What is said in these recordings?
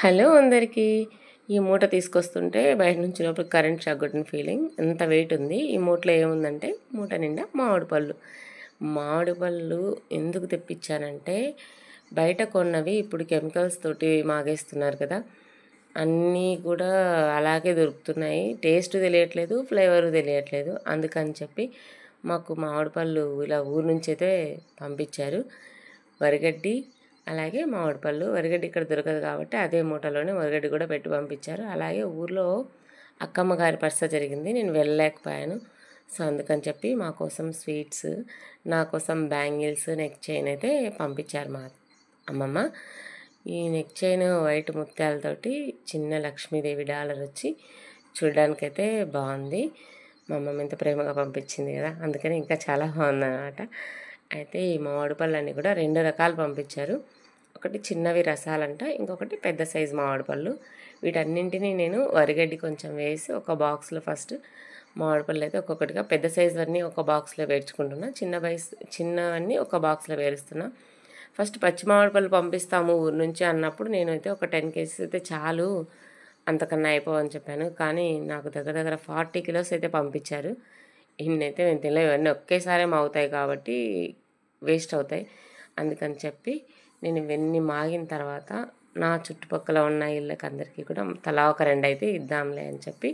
Hello అందరికీ. ఈ మూట తీసుకొస్తుంటే బయట నుంచి లోపలికి కరెంట్ షాక్ కొట్టిన ఫీలింగ్. ఎంత వెయిట్ ఉంది. ఈ మూటలో ఏముందంటే మూట నిండా మామిడి పళ్ళు. మామిడి పళ్ళు ఎందుకు తెప్పించానంటే బయట కొన్నవి ఇప్పుడు కెమికల్స్ తోటి మాగేస్తున్నారు కదా, అన్నీ కూడా అలాగే దొరుకుతున్నాయి. టేస్ట్ తెలియట్లేదు, ఫ్లేవరు తెలియట్లేదు. అందుకని చెప్పి మాకు మామిడి పళ్ళు ఇలా ఊరు నుంచి అయితే పంపించారు. వరిగడ్డి అలాగే మామిడి పళ్ళు. వరిగడ్డి ఇక్కడ దొరకదు కాబట్టి అదే మూటలోనే వరిగడ్డి కూడా పెట్టి పంపించారు. అలాగే ఊర్లో అక్కమ్మ గారి పర్స జరిగింది, నేను వెళ్ళలేకపోయాను. సో అందుకని చెప్పి మా కోసం స్వీట్స్, నా కోసం బ్యాంగిల్స్, నెక్ చైన్ అయితే పంపించారు మా అమ్మమ్మ. ఈ నెక్ చైన్ వైట్ ముత్యాలతోటి చిన్న లక్ష్మీదేవి డాలర్ వచ్చి చూడడానికైతే బాగుంది. మా అమ్మమ్మ ఎంత ప్రేమగా పంపించింది కదా, అందుకని ఇంకా చాలా బాగుందన్నమాట. అయితే ఈ మామిడి పళ్ళన్నీ కూడా 2 రకాలు పంపించారు. ఒకటి చిన్నవి రసాలంట, ఇంకొకటి పెద్ద సైజు మామిడి పళ్ళు. వీటన్నింటినీ నేను వరిగడ్డి కొంచెం వేసి ఒక బాక్స్లో ఫస్ట్ మామిడి పళ్ళు అయితే ఒక్కొక్కటిగా, పెద్ద సైజువన్నీ ఒక బాక్స్లో వేర్చుకుంటున్నా, చిన్నవన్నీ ఒక బాక్స్లో వేరుస్తున్నా. ఫస్ట్ పచ్చి మామిడి పళ్ళు పంపిస్తాము ఊరు నుంచి అన్నప్పుడు నేనైతే ఒక 10 కేజీస్ అయితే చాలు, అంతకన్నా అయిపోవని చెప్పాను. కానీ నాకు దగ్గర 40 కిలోస్ అయితే పంపించారు. ఇన్నైతే నేను తినలేవు, ఇవన్నీ ఒకేసారి అవుతాయి కాబట్టి వేస్ట్ అవుతాయి. అందుకని చెప్పి నేను ఇవన్నీ మాగిన తర్వాత నా చుట్టుపక్కల ఉన్న ఇళ్ళకి అందరికీ కూడా తలా ఒక 2 అయితే ఇద్దాంలే అని చెప్పి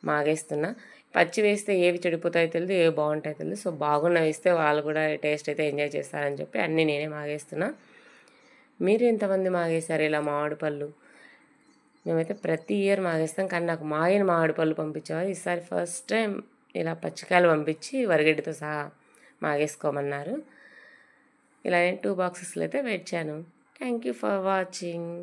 మాగేస్తున్నా. పచ్చి వేస్తే ఏవి చెడిపోతాయో తెలియదు, ఏవి బాగుంటాయో తెలియదు. సో బాగున్నవి వేస్తే వాళ్ళు కూడా టేస్ట్ అయితే ఎంజాయ్ చేస్తారని చెప్పి అన్నీ నేనే మాగేస్తున్నా. మీరు ఎంతమంది మాగేశారు ఇలా మామిడి పళ్ళు? మేమైతే ప్రతి ఇయర్ మాగేస్తాం, కానీ నాకు మాగిన మామిడి పళ్ళు పంపించేవారు. ఈసారి ఫస్ట్ టైం ఇలా పచ్చికాయలు పంపించి వరిగడ్డితో సహా మాగేసుకోమన్నారు. ఇలా నేను 2 బాక్సెస్లో అయితే పెట్టాను. Thank you for watching.